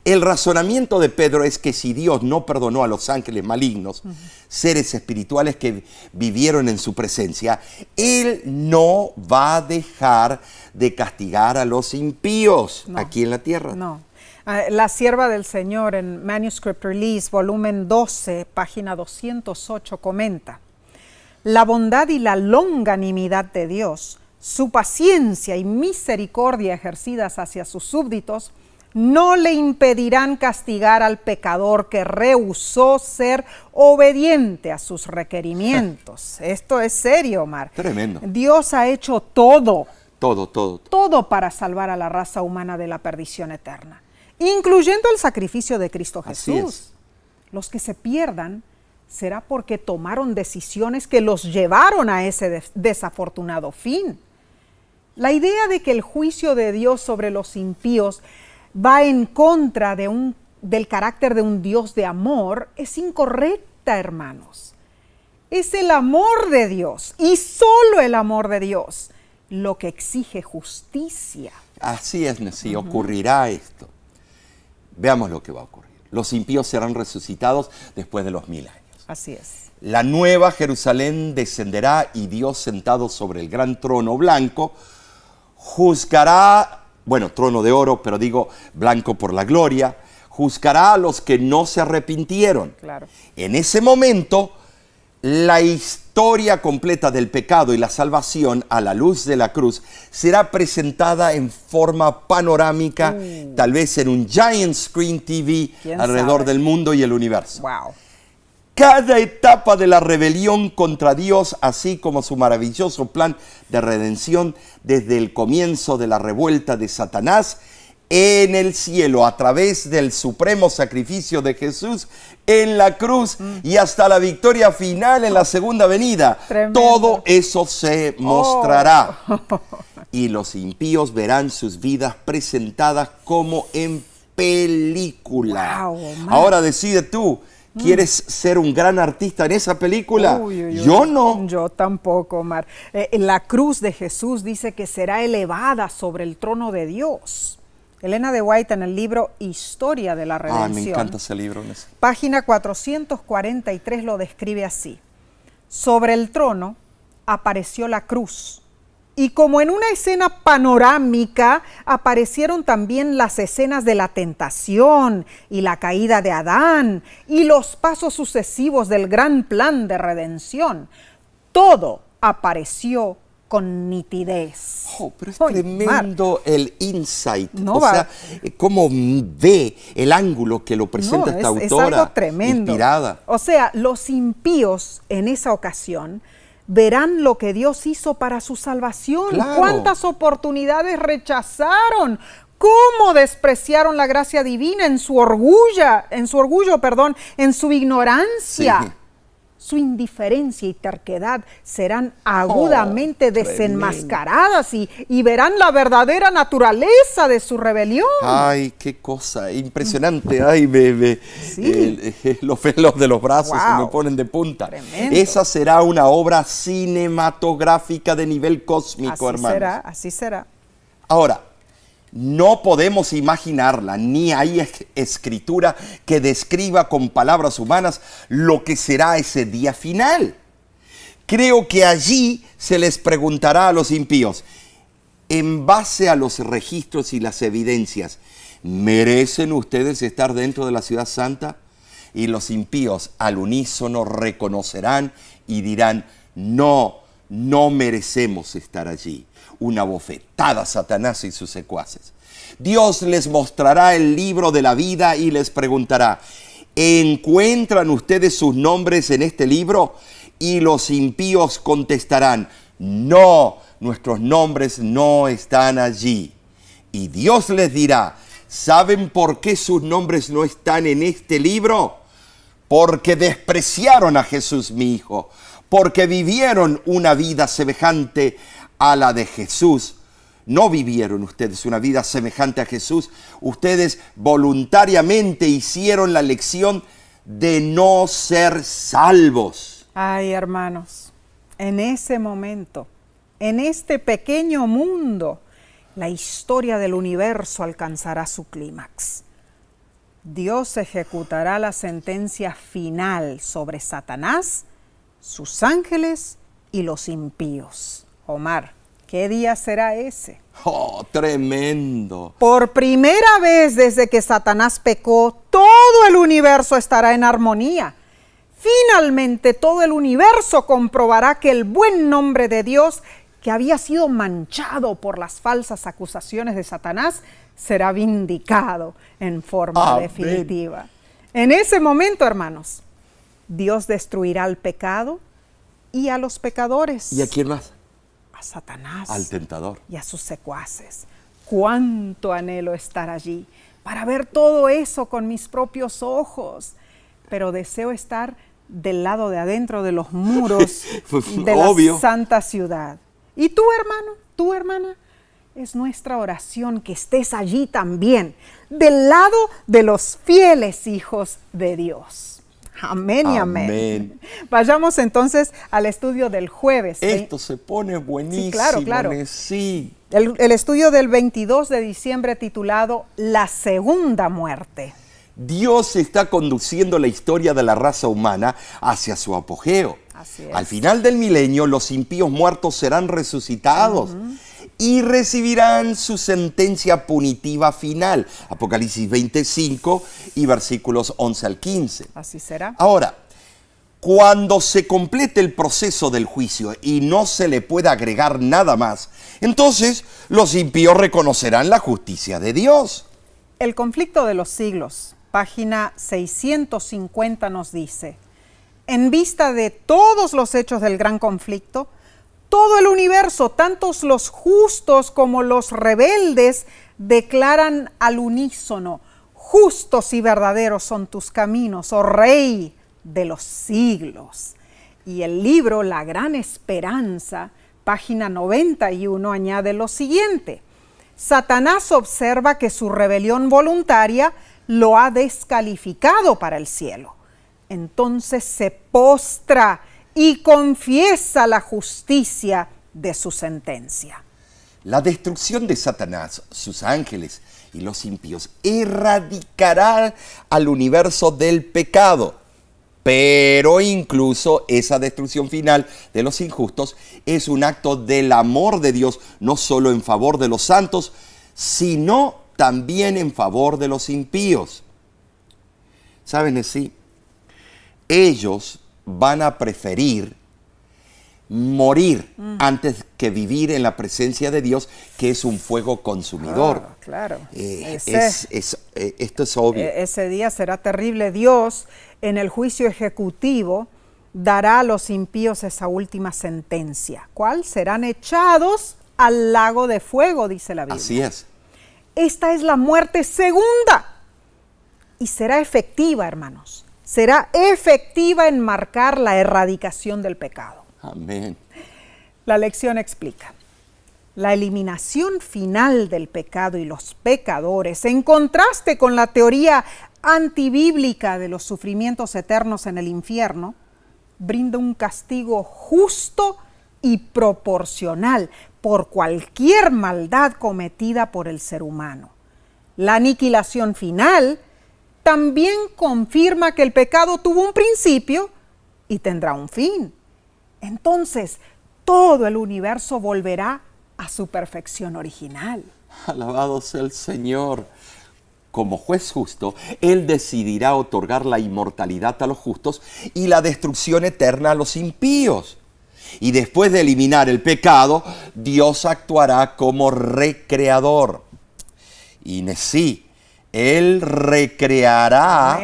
el razonamiento de Pedro es que si Dios no perdonó a los ángeles malignos, seres espirituales que vivieron en su presencia, Él no va a dejar de castigar a los impíos aquí en la tierra. No. La sierva del Señor en Manuscript Release, volumen 12, página 208, comenta: la bondad y la longanimidad de Dios, su paciencia y misericordia ejercidas hacia sus súbditos, no le impedirán castigar al pecador que rehusó ser obediente a sus requerimientos. Esto es serio, Omar. Tremendo. Dios ha hecho todo para salvar a la raza humana de la perdición eterna, incluyendo el sacrificio de Cristo Jesús. Así es. Los que se pierdan será porque tomaron decisiones que los llevaron a ese desafortunado fin. La idea de que el juicio de Dios sobre los impíos va en contra del carácter de un Dios de amor es incorrecta, hermanos. Es el amor de Dios y solo el amor de Dios lo que exige justicia. Así es, sí, ocurrirá esto. Veamos lo que va a ocurrir. Los impíos serán resucitados después de los 1000 años. Así es. La nueva Jerusalén descenderá y Dios, sentado sobre el gran trono blanco, juzgará, trono de oro, pero digo blanco por la gloria, juzgará a los que no se arrepintieron. Claro. En ese momento, la historia completa del pecado y la salvación a la luz de la cruz será presentada en forma panorámica, tal vez en un giant screen TV alrededor del mundo y el universo. Wow. Cada etapa de la rebelión contra Dios, así como su maravilloso plan de redención desde el comienzo de la revuelta de Satanás en el cielo a través del supremo sacrificio de Jesús en la cruz y hasta la victoria final en la segunda venida. Tremendo. Todo eso se mostrará. Y los impíos verán sus vidas presentadas como en película. Wow, ahora decide tú. ¿Quieres ser un gran artista en esa película? Uy, uy, uy. Yo no. Yo tampoco, Omar. La cruz de Jesús dice que será elevada sobre el trono de Dios. Elena de White, en el libro Historia de la Redención, me encanta ese libro. página 443, lo describe así. Sobre el trono apareció la cruz. Y como en una escena panorámica, aparecieron también las escenas de la tentación y la caída de Adán y los pasos sucesivos del gran plan de redención. Todo apareció con nitidez. Pero es tremendo el insight. No sea, cómo ve el ángulo que lo presenta esta autora. Es algo tremendo. Inspirada. O sea, los impíos en esa ocasión verán lo que Dios hizo para su salvación. Claro. ¿Cuántas oportunidades rechazaron? ¿Cómo despreciaron la gracia divina en su orgullo, en su ignorancia? Sí. Su indiferencia y terquedad serán agudamente desenmascaradas y verán la verdadera naturaleza de su rebelión. Ay, qué cosa impresionante. Ay, los pelos de los brazos se me ponen de punta. Tremendo. Esa será una obra cinematográfica de nivel cósmico, hermanos. Así será. Ahora, no podemos imaginarla, ni hay escritura que describa con palabras humanas lo que será ese día final. Creo que allí se les preguntará a los impíos, en base a los registros y las evidencias, ¿merecen ustedes estar dentro de la ciudad santa? Y los impíos al unísono reconocerán y dirán, no merecemos estar allí. Una bofetada a Satanás y sus secuaces. Dios les mostrará el libro de la vida y les preguntará, ¿encuentran ustedes sus nombres en este libro? Y los impíos contestarán, no, nuestros nombres no están allí. Y Dios les dirá, ¿saben por qué sus nombres no están en este libro? Porque despreciaron a Jesús, mi Hijo, porque vivieron una vida semejante a la de Jesús. No vivieron ustedes una vida semejante a Jesús. Ustedes voluntariamente hicieron la elección de no ser salvos. Ay, hermanos, en ese momento, en este pequeño mundo, la historia del universo alcanzará su clímax. Dios ejecutará la sentencia final sobre Satanás, sus ángeles y los impíos. Omar, ¿qué día será ese? ¡Oh, tremendo! Por primera vez desde que Satanás pecó, todo el universo estará en armonía. Finalmente, todo el universo comprobará que el buen nombre de Dios, que había sido manchado por las falsas acusaciones de Satanás, será vindicado en forma definitiva. En ese momento, hermanos, Dios destruirá al pecado y a los pecadores. ¿Y a quién más? A Satanás. Al tentador. Y a sus secuaces. Cuánto anhelo estar allí para ver todo eso con mis propios ojos. Pero deseo estar del lado de adentro de los muros de Obvio. la santa ciudad. Y tú, hermano, tú, hermana, es nuestra oración que estés allí también, del lado de los fieles hijos de Dios. Amén y amén. Amén. Vayamos entonces al estudio del jueves. Esto se pone buenísimo. Sí, claro, claro. Sí. El estudio del 22 de diciembre titulado La Segunda Muerte. Dios está conduciendo la historia de la raza humana hacia su apogeo. Así es. Al final del milenio, los impíos muertos serán resucitados y recibirán su sentencia punitiva final. Apocalipsis 25 y versículos 11 al 15. Así será. Ahora, cuando se complete el proceso del juicio y no se le pueda agregar nada más, entonces los impíos reconocerán la justicia de Dios. El conflicto de los siglos, página 650 nos dice: en vista de todos los hechos del gran conflicto, todo el universo, tantos los justos como los rebeldes, declaran al unísono: justos y verdaderos son tus caminos, oh Rey de los siglos. Y el libro La Gran Esperanza, página 91, añade lo siguiente: Satanás observa que su rebelión voluntaria lo ha descalificado para el cielo. Entonces se postra y confiesa la justicia de su sentencia. La destrucción de Satanás, sus ángeles y los impíos erradicará al universo del pecado. Pero incluso esa destrucción final de los injustos es un acto del amor de Dios, no solo en favor de los santos, sino también en favor de los impíos. ¿Saben así? Ellos van a preferir morir antes que vivir en la presencia de Dios, que es un fuego consumidor. Claro. Esto es obvio. Ese día será terrible. Dios, en el juicio ejecutivo, dará a los impíos esa última sentencia. ¿Cuál? Serán echados al lago de fuego, dice la Biblia. Así es. Esta es la muerte segunda. Y será efectiva, hermanos. Será efectiva en marcar la erradicación del pecado. Amén. La lección explica: la eliminación final del pecado y los pecadores, en contraste con la teoría antibíblica de los sufrimientos eternos en el infierno, brinda un castigo justo y proporcional por cualquier maldad cometida por el ser humano. La aniquilación final también confirma que el pecado tuvo un principio y tendrá un fin. Entonces, todo el universo volverá a su perfección original. Alabado sea el Señor. Como juez justo, Él decidirá otorgar la inmortalidad a los justos y la destrucción eterna a los impíos. Y después de eliminar el pecado, Dios actuará como recreador. Y sí, Él recreará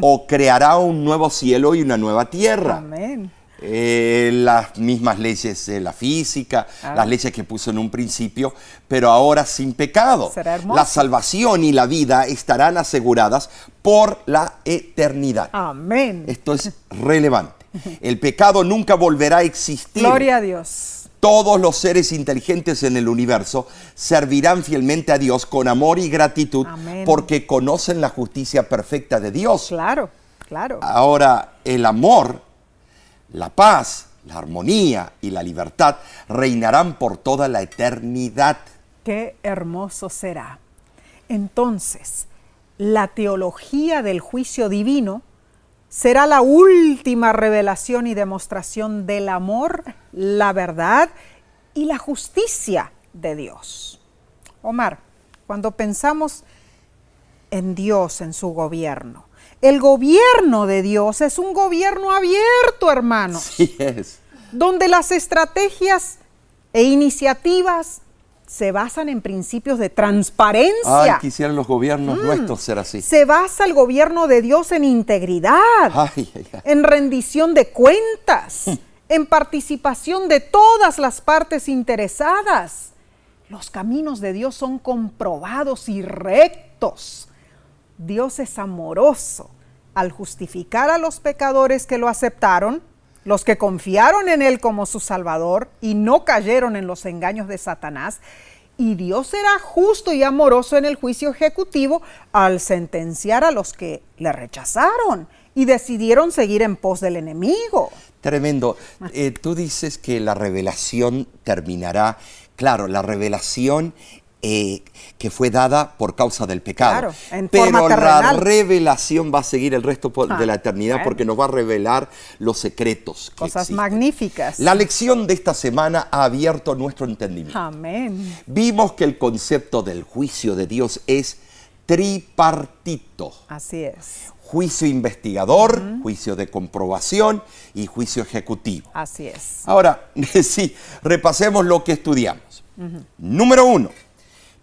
o creará un nuevo cielo y una nueva tierra. Amén. Las mismas leyes de la física, las leyes que puso en un principio, pero ahora sin pecado. Será hermoso. La salvación y la vida estarán aseguradas por la eternidad. Amén. Esto es relevante. El pecado nunca volverá a existir. Gloria a Dios. Todos los seres inteligentes en el universo servirán fielmente a Dios con amor y gratitud. Amén. Porque conocen la justicia perfecta de Dios. Claro, claro. Ahora, el amor, la paz, la armonía y la libertad reinarán por toda la eternidad. Qué hermoso será. Entonces, la teología del juicio divino será la última revelación y demostración del amor, la verdad y la justicia de Dios. Omar, cuando pensamos en Dios, en su gobierno, el gobierno de Dios es un gobierno abierto, hermanos. Sí es. Donde las estrategias e iniciativas se basan en principios de transparencia. Ay, quisieran los gobiernos nuestros ser así. Se basa el gobierno de Dios en integridad, Ay. en rendición de cuentas, en participación de todas las partes interesadas. Los caminos de Dios son comprobados y rectos. Dios es amoroso, al justificar a los pecadores que lo aceptaron, los que confiaron en Él como su Salvador y no cayeron en los engaños de Satanás. Y Dios será justo y amoroso en el juicio ejecutivo al sentenciar a los que le rechazaron y decidieron seguir en pos del enemigo. Tremendo. Tú dices que la revelación terminará. Claro, la revelación que fue dada por causa del pecado. Claro, en pero forma la terrenal. revelación va a seguir el resto de la eternidad, bueno. porque nos va a revelar los secretos que Cosas existen. magníficas. La lección de esta semana ha abierto nuestro entendimiento. Amén. Vimos que el concepto del juicio de Dios es tripartito. Así es. Juicio investigador, juicio de comprobación y juicio ejecutivo. Así es. Ahora, sí, repasemos lo que estudiamos. Número 1,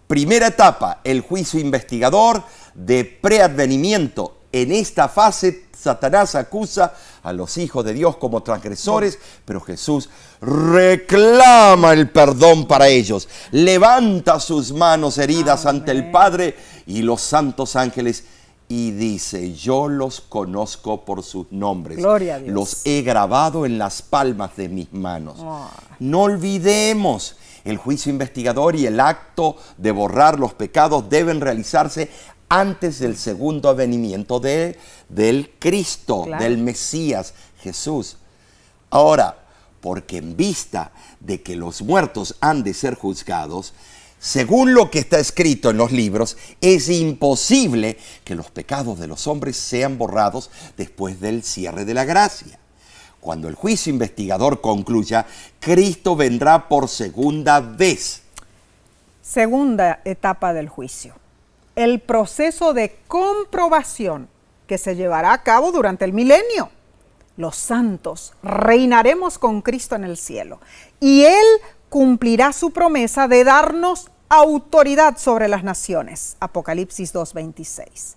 primera etapa, el juicio investigador de preadvenimiento. En esta fase, Satanás acusa a los hijos de Dios como transgresores, pero Jesús reclama el perdón para ellos. Levanta sus manos heridas ante el Padre y los santos ángeles y dice: yo los conozco por sus nombres. Gloria a Dios. Los he grabado en las palmas de mis manos. Oh. No olvidemos, el juicio investigador y el acto de borrar los pecados deben realizarse antes del segundo advenimiento del Cristo, Claro. del Mesías, Jesús. Ahora, porque en vista de que los muertos han de ser juzgados, según lo que está escrito en los libros, es imposible que los pecados de los hombres sean borrados después del cierre de la gracia. Cuando el juicio investigador concluya, Cristo vendrá por segunda vez. Segunda etapa del juicio. El proceso de comprobación que se llevará a cabo durante el milenio. Los santos reinaremos con Cristo en el cielo y Él cumplirá su promesa de darnos autoridad sobre las naciones. Apocalipsis 2:26.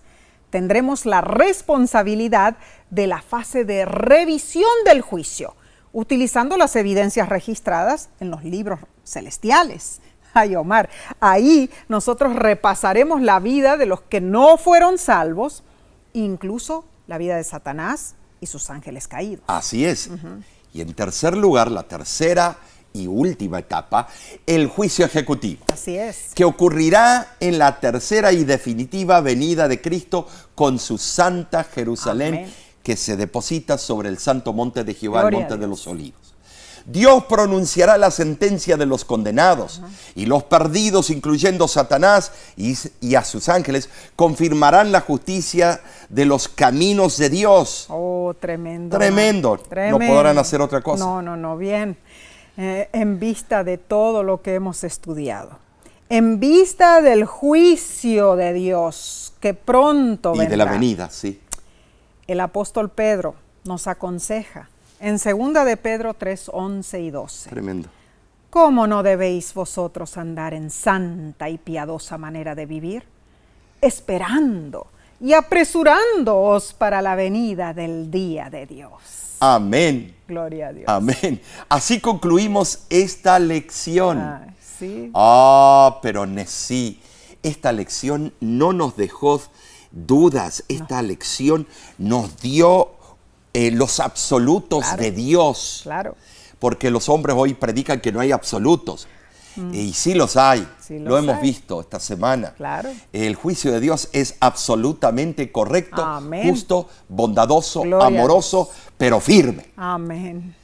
Tendremos la responsabilidad de la fase de revisión del juicio, utilizando las evidencias registradas en los libros celestiales. Ay, Omar, ahí nosotros repasaremos la vida de los que no fueron salvos, incluso la vida de Satanás y sus ángeles caídos. Así es. Y en tercer lugar, la tercera y última etapa, el juicio ejecutivo, Así es. que ocurrirá en la tercera y definitiva venida de Cristo con su santa Jerusalén, Amén. que se deposita sobre el santo monte de Jehová, Gloria el monte a de Dios. los olivos. Dios pronunciará la sentencia de los condenados y los perdidos, incluyendo Satanás y a sus ángeles, confirmarán la justicia de los caminos de Dios. Oh, tremendo. Tremendo. Tremendo. No podrán hacer otra cosa. No, bien. En vista de todo lo que hemos estudiado, en vista del juicio de Dios que pronto Y vendrá, de la venida, sí. el apóstol Pedro nos aconseja en 2 de Pedro 3, 11 y 12. Tremendo. ¿Cómo no debéis vosotros andar en santa y piadosa manera de vivir, esperando y apresurándoos para la venida del día de Dios? Amén. Gloria a Dios. Amén. Así concluimos esta lección. Ay, sí. Pero sí, esta lección no nos dejó dudas. Esta lección nos dio los absolutos Claro. de Dios. Claro. Porque los hombres hoy predican que no hay absolutos. Y sí los hay. Sí lo los hemos hay. visto esta semana. Claro. El juicio de Dios es absolutamente correcto, Amén. justo, bondadoso, Gloria a amoroso, pero firme. Amén.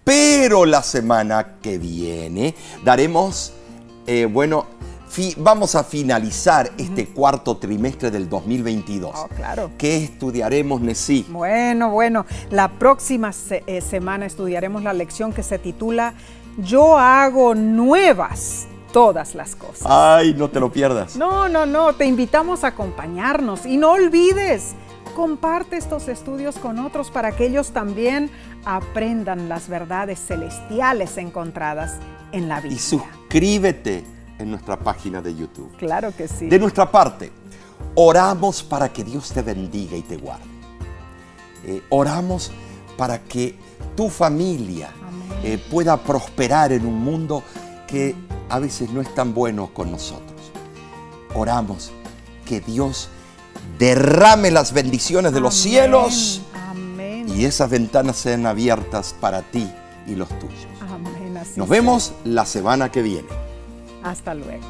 Pero la semana que viene daremos, vamos a finalizar este cuarto trimestre del 2022. Oh, claro. ¿Qué estudiaremos, Nesí? Bueno, la próxima semana estudiaremos la lección que se titula Yo hago nuevas todas las cosas. Ay, no te lo pierdas. No, te invitamos a acompañarnos y no olvides, comparte estos estudios con otros para que ellos también aprendan las verdades celestiales encontradas en la Y Biblia. suscríbete en nuestra página de YouTube. Claro que sí. De nuestra parte, oramos para que Dios te bendiga y te guarde. Oramos para que tu familia pueda prosperar en un mundo que a veces no es tan bueno con nosotros. Oramos que Dios derrame las bendiciones de los Amén, cielos amén, y esas ventanas sean abiertas para ti y los tuyos. amén. Así Nos sea. vemos la semana que viene. Hasta luego.